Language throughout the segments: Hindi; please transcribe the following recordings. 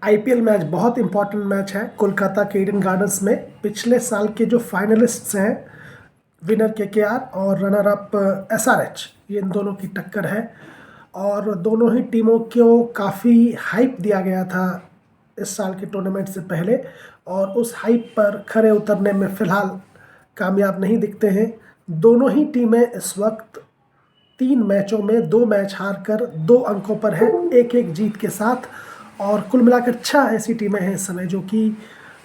आईपीएल मैच बहुत इंपॉर्टेंट मैच है कोलकाता के ईडन गार्डन्स में। पिछले साल के जो फाइनलिस्ट्स हैं, विनर केकेआर और रनर अप एसआरएच, ये इन दोनों की टक्कर है। और दोनों ही टीमों को काफ़ी हाइप दिया गया था इस साल के टूर्नामेंट से पहले, और उस हाइप पर खरे उतरने में फ़िलहाल कामयाब नहीं दिखते हैं। दोनों ही टीमें इस वक्त 3 मैचों में 2 मैच हार कर 2 अंकों पर है, एक एक जीत के साथ। और कुल मिलाकर 6 ऐसी टीमें हैं इस समय जो कि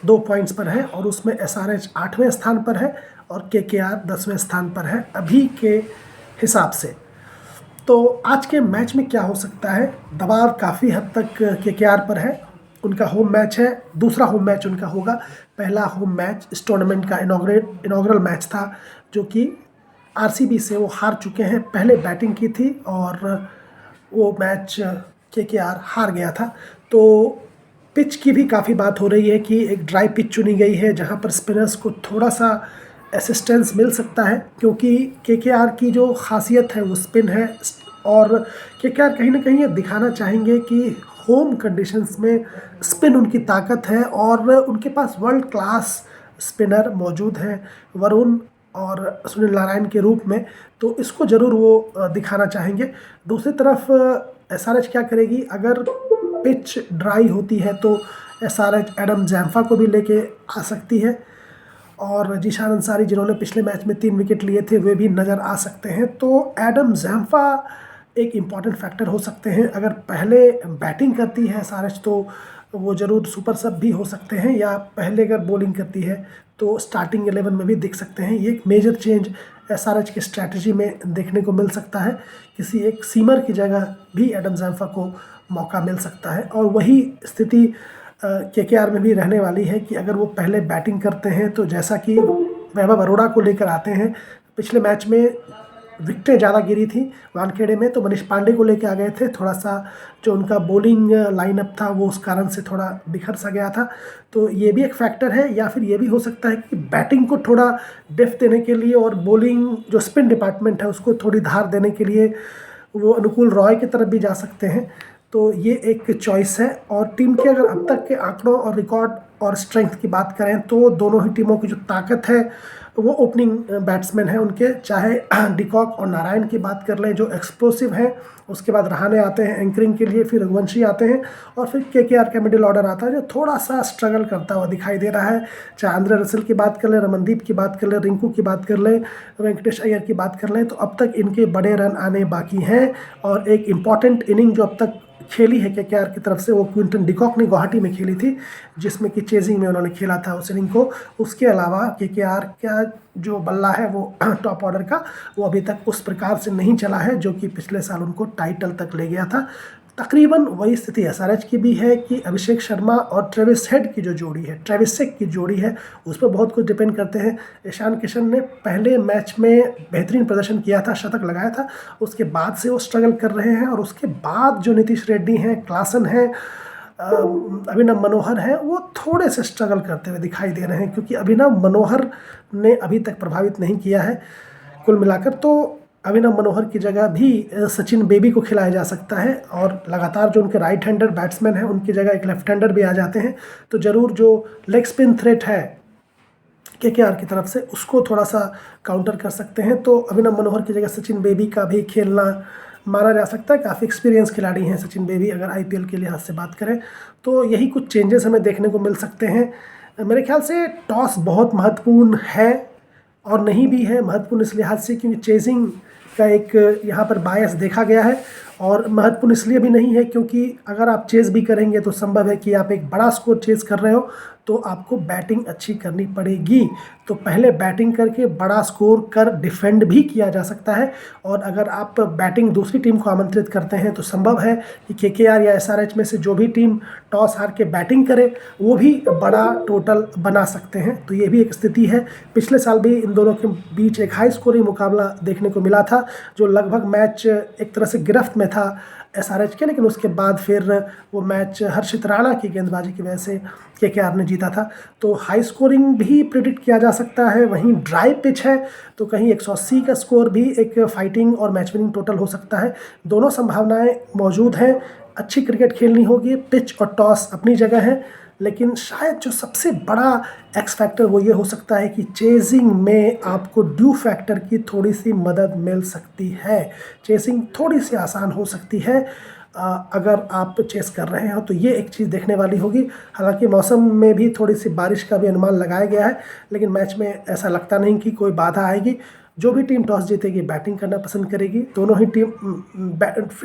2 पॉइंट्स पर है, और उसमें एसआरएच 8वें स्थान पर है और केकेआर 10वें स्थान पर है अभी के हिसाब से। तो आज के मैच में क्या हो सकता है? दबाव काफ़ी हद तक केकेआर पर है। उनका होम मैच है, दूसरा होम मैच उनका होगा। पहला होम मैच इस टूर्नामेंट का इनॉग्रल मैच था, जो कि आरसीबी से वो हार चुके हैं। पहले बैटिंग की थी और वो मैच केकेआर हार गया था। तो पिच की भी काफ़ी बात हो रही है कि एक ड्राई पिच चुनी गई है जहां पर स्पिनर्स को थोड़ा सा असिस्टेंस मिल सकता है, क्योंकि केकेआर की जो खासियत है वो स्पिन है। और केकेआर कहीं ना कहीं ये दिखाना चाहेंगे कि होम कंडीशंस में स्पिन उनकी ताकत है, और उनके पास वर्ल्ड क्लास स्पिनर मौजूद हैं वरुण और सुनील नारायण के रूप में। तो इसको ज़रूर वो दिखाना चाहेंगे। दूसरी तरफ एसआरएच क्या करेगी? अगर पिच ड्राई होती है तो एसआरएच एडम जैम्फा को भी लेके आ सकती है, और जीशान अंसारी जिन्होंने पिछले मैच में 3 विकेट लिए थे वे भी नज़र आ सकते हैं। तो एडम जैम्फा एक इम्पॉर्टेंट फैक्टर हो सकते हैं। अगर पहले बैटिंग करती है एसआरएच तो वो ज़रूर सुपर सब भी हो सकते हैं, या पहले अगर बॉलिंग करती है तो स्टार्टिंग 11 में भी दिख सकते हैं। ये एक मेजर चेंज एसआरएच की स्ट्रैटेजी में देखने को मिल सकता है। किसी एक सीमर की जगह भी एडम जैम्फा को मौका मिल सकता है, और वही स्थिति केकेआर में भी रहने वाली है कि अगर वो पहले बैटिंग करते हैं तो जैसा कि वैभव अरोड़ा को लेकर आते हैं। पिछले मैच में विकेटें ज़्यादा गिरी थी वानखेड़े में, तो मनीष पांडे को लेकर आ गए थे। थोड़ा सा जो उनका बॉलिंग लाइनअप था वो उस कारण से थोड़ा बिखर सा गया था। तो ये भी एक फैक्टर है। या फिर ये भी हो सकता है कि बैटिंग को थोड़ा डेप्थ देने के लिए और बॉलिंग जो स्पिन डिपार्टमेंट है उसको थोड़ी धार देने के लिए वो अनुकूल रॉय की तरफ भी जा सकते हैं। तो ये एक चॉइस है। और टीम के अगर अब तक के आंकड़ों और रिकॉर्ड और स्ट्रेंथ की बात करें तो दोनों ही टीमों की जो ताकत है वो ओपनिंग बैट्समैन हैं उनके, चाहे डिकॉक और नारायण की बात कर लें जो एक्सप्लोसिव हैं। उसके बाद रहाणे आते हैं एंकरिंग के लिए, फिर रघुवंशी आते हैं, और फिर केकेआर का मिडिल ऑर्डर आता है जो थोड़ा सा स्ट्रगल करता हुआ दिखाई दे रहा है। चाहे आंद्रे रसेल की बात कर लें, रमनदीप की बात कर लें, रिंकू की बात कर लें, वेंकटेश अय्यर की बात कर लें, तो अब तक इनके बड़े रन आने बाकी हैं। और एक इम्पॉर्टेंट इनिंग जो अब तक खेली है केकेआर की तरफ से वो क्विंटन डिकॉक ने गुवाहाटी में खेली थी, जिसमें कि चेजिंग में उन्होंने खेला था उस इनिंग को। उसके अलावा केकेआर का जो बल्ला है वो टॉप ऑर्डर का वो अभी तक उस प्रकार से नहीं चला है जो कि पिछले साल उनको टाइटल तक ले गया था। तकरीबन वही स्थिति एसआरएच की भी है कि अभिषेक शर्मा और ट्रेविस हेड की जो जोड़ी है, ट्रेविस हेड की जोड़ी है, उस पर बहुत कुछ डिपेंड करते हैं। ईशान किशन ने पहले मैच में बेहतरीन प्रदर्शन किया था, शतक लगाया था, उसके बाद से वो स्ट्रगल कर रहे हैं। और उसके बाद जो नीतीश रेड्डी हैं, क्लासन हैं, अभिनव मनोहर हैं, वो थोड़े से स्ट्रगल करते हुए दिखाई दे रहे हैं, क्योंकि अभिनव मनोहर ने अभी तक प्रभावित नहीं किया है कुल मिलाकर। तो अभिनव मनोहर की जगह भी सचिन बेबी को खिलाया जा सकता है, और लगातार जो उनके राइट हैंडर बैट्समैन हैं उनकी जगह एक लेफ्ट हैंडर भी आ जाते हैं। तो ज़रूर जो लेग स्पिन थ्रेट है केकेआर की तरफ से उसको थोड़ा सा काउंटर कर सकते हैं। तो अभिनव मनोहर की जगह सचिन बेबी का भी खेलना माना जा सकता है। काफ़ी एक्सपीरियंस खिलाड़ी हैं सचिन बेबी अगर आईपीएल के लिहाज से बात करें। तो यही कुछ चेंजेस हमें देखने को मिल सकते हैं। मेरे ख्याल से टॉस बहुत महत्वपूर्ण है, और नहीं भी है महत्वपूर्ण इस लिहाज से क्योंकि चेजिंग का एक यहाँ पर बायस देखा गया है। और महत्वपूर्ण इसलिए भी नहीं है क्योंकि अगर आप चेज़ भी करेंगे तो संभव है कि आप एक बड़ा स्कोर चेज़ कर रहे हो तो आपको बैटिंग अच्छी करनी पड़ेगी। तो पहले बैटिंग करके बड़ा स्कोर कर डिफेंड भी किया जा सकता है, और अगर आप बैटिंग दूसरी टीम को आमंत्रित करते हैं तो संभव है कि केकेआर या एसआरएच में से जो भी टीम टॉस हार के बैटिंग करे वो भी बड़ा टोटल बना सकते हैं। तो ये भी एक स्थिति है। पिछले साल भी इन दोनों के बीच एक हाई स्कोरिंग मुकाबला देखने को मिला था, जो लगभग मैच एक तरह से गिरफ्त में था एसआरएच के, लेकिन उसके बाद फिर वो मैच हर्षित राणा की गेंदबाजी की वजह से केकेआर ने जीता था। तो हाई स्कोरिंग भी प्रिडिक्ट किया जा सकता है। वहीं ड्राई पिच है तो कहीं 180 का स्कोर भी एक फाइटिंग और मैच विनिंग टोटल हो सकता है। दोनों संभावनाएं मौजूद हैं। अच्छी क्रिकेट खेलनी होगी। पिच और टॉस अपनी जगह है, लेकिन शायद जो सबसे बड़ा एक्स फैक्टर वो ये हो सकता है कि चेजिंग में आपको ड्यू फैक्टर की थोड़ी सी मदद मिल सकती है। चेजिंग थोड़ी सी आसान हो सकती है अगर आप चेस कर रहे हो, तो ये एक चीज़ देखने वाली होगी। हालांकि मौसम में भी थोड़ी सी बारिश का भी अनुमान लगाया गया है, लेकिन मैच में ऐसा लगता नहीं कि कोई बाधा आएगी। जो भी टीम टॉस जीतेगी बैटिंग करना पसंद करेगी, दोनों ही टीम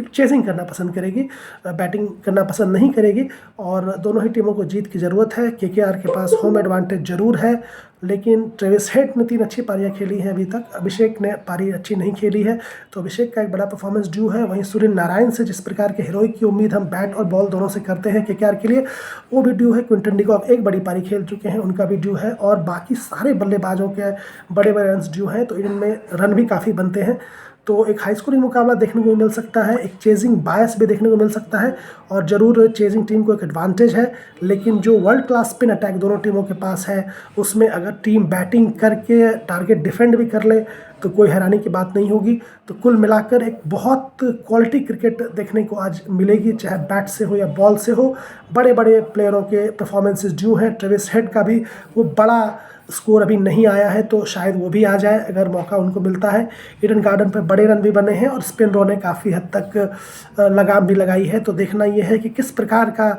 चेसिंग करना पसंद करेगी, बैटिंग करना पसंद नहीं करेगी। और दोनों ही टीमों को जीत की ज़रूरत है। केकेआर के पास होम एडवांटेज ज़रूर है, लेकिन ट्रेविस हेड ने 3 अच्छी पारियां खेली हैं अभी तक। अभिषेक ने पारी अच्छी नहीं खेली है, तो अभिषेक का एक बड़ा परफॉर्मेंस ड्यू है। वहीं सूर्य नारायण से जिस प्रकार के हीरोइक की उम्मीद हम बैट और बॉल दोनों से करते हैं केकेआर के लिए, वो भी ड्यू है। क्विंटन डिकॉक एक बड़ी पारी खेल चुके हैं, उनका भी ड्यू है। और बाकी सारे बल्लेबाजों के बड़े बड़े रन ड्यू हैं, तो इनमें रन भी काफ़ी बनते हैं। तो एक हाई स्कोरिंग मुकाबला देखने को मिल सकता है, एक चेजिंग बायस भी देखने को मिल सकता है। और ज़रूर चेजिंग टीम को एक एडवांटेज है, लेकिन जो वर्ल्ड क्लास स्पिन अटैक दोनों टीमों के पास है, उसमें अगर टीम बैटिंग करके टारगेट डिफेंड भी कर ले तो कोई हैरानी की बात नहीं होगी। तो कुल मिलाकर एक बहुत क्वालिटी क्रिकेट देखने को आज मिलेगी, चाहे बैट से हो या बॉल से हो। बड़े बड़े प्लेयरों के परफॉर्मेंसेस ड्यू हैं। ट्रेविस हेड का भी वो बड़ा स्कोर अभी नहीं आया है, तो शायद वो भी आ जाए अगर मौका उनको मिलता है। ईडन गार्डन पर बड़े रन भी बने हैं और स्पिन रो ने काफ़ी हद तक लगाम भी लगाई है। तो देखना ये है कि किस प्रकार का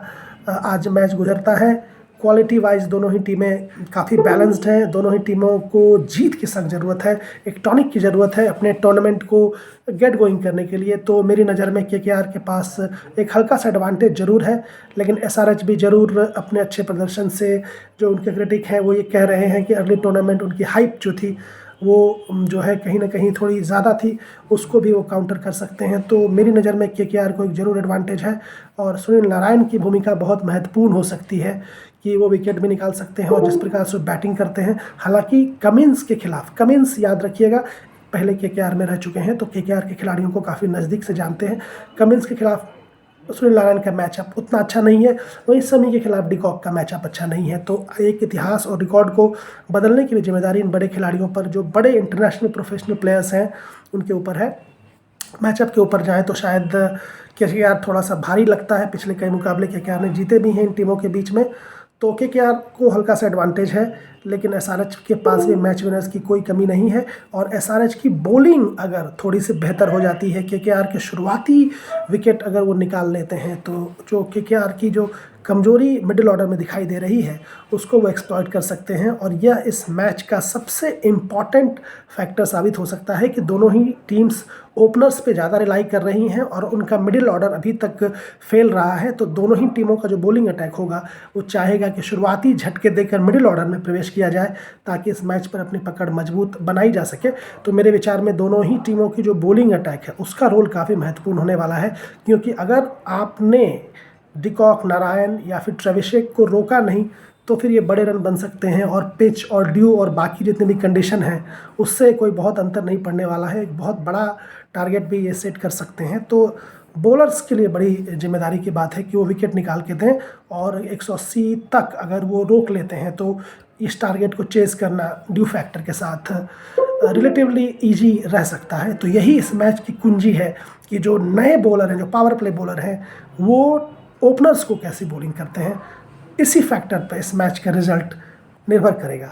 आज मैच गुजरता है। क्वालिटी वाइज दोनों ही टीमें काफ़ी बैलेंस्ड हैं। दोनों ही टीमों को जीत की सख्त ज़रूरत है, एक टॉनिक की ज़रूरत है अपने टूर्नामेंट को गेट गोइंग करने के लिए। तो मेरी नज़र में केकेआर के पास एक हल्का सा एडवांटेज ज़रूर है, लेकिन एसआरएच भी ज़रूर अपने अच्छे प्रदर्शन से, जो उनके क्रिटिक हैं वो ये कह रहे हैं कि अगली टूर्नामेंट उनकी हाइप जो थी वो जो है कहीं ना कहीं थोड़ी ज़्यादा थी, उसको भी वो काउंटर कर सकते हैं। तो मेरी नज़र में केकेआर को एक ज़रूर एडवांटेज है। और सुनील नारायण की भूमिका बहुत महत्वपूर्ण हो सकती है कि वो विकेट भी निकाल सकते हैं और जिस प्रकार से बैटिंग करते हैं। हालांकि कमिंस के खिलाफ, कमिंस याद रखिएगा पहले केकेआर में रह चुके हैं, तो केकेआर के खिलाड़ियों को काफ़ी नज़दीक से जानते हैं। कमिंस के खिलाफ सुनील नारायण का मैचअप उतना अच्छा नहीं है, वहीं समी के खिलाफ डिकॉक का मैचअप अच्छा नहीं है। तो एक इतिहास और रिकॉर्ड को बदलने की भी जिम्मेदारी इन बड़े खिलाड़ियों पर, जो बड़े इंटरनेशनल प्रोफेशनल प्लेयर्स हैं उनके ऊपर है। मैचअप के ऊपर जाए तो शायद केकेआर थोड़ा सा भारी लगता है। पिछले कई मुकाबले केकेआर ने जीते भी हैं इन टीमों के बीच में, तो केकेआर को हल्का सा एडवांटेज है। लेकिन एसआरएच के पास भी मैच विनर्स की कोई कमी नहीं है। और एसआरएच की बॉलिंग अगर थोड़ी सी बेहतर हो जाती है, केकेआर के शुरुआती विकेट अगर वो निकाल लेते हैं, तो जो केकेआर की जो कमजोरी मिडिल ऑर्डर में दिखाई दे रही है उसको वो एक्सप्लॉइट कर सकते हैं। और यह इस मैच का सबसे इम्पॉर्टेंट फैक्टर साबित हो सकता है कि दोनों ही टीम्स ओपनर्स पे ज़्यादा रिलाई कर रही हैं और उनका मिडिल ऑर्डर अभी तक फेल रहा है। तो दोनों ही टीमों का जो बॉलिंग अटैक होगा वो चाहेगा कि शुरुआती झटके देकर मिडिल ऑर्डर में प्रवेश किया जाए, ताकि इस मैच पर अपनी पकड़ मजबूत बनाई जा सके। तो मेरे विचार में दोनों ही टीमों की जो बॉलिंग अटैक है उसका रोल काफ़ी महत्वपूर्ण होने वाला है, क्योंकि अगर आपने डिकॉक, नारायण या फिर ट्रेविशेक को रोका नहीं तो फिर ये बड़े रन बन सकते हैं। और पिच और ड्यू और बाकी जितनी भी कंडीशन है उससे कोई बहुत अंतर नहीं पड़ने वाला है। एक बहुत बड़ा टारगेट भी ये सेट कर सकते हैं। तो बॉलर्स के लिए बड़ी जिम्मेदारी की बात है कि वो विकेट निकाल के दें, और 180 तक अगर वो रोक लेते हैं तो इस टारगेट को चेस करना ड्यू फैक्टर के साथ रिलेटिवली इजी रह सकता है। तो यही इस मैच की कुंजी है कि जो नए बॉलर हैं, जो पावर प्ले बॉलर हैं, वो ओपनर्स को कैसी बॉलिंग करते हैं। इसी फैक्टर पर इस मैच का रिजल्ट निर्भर करेगा।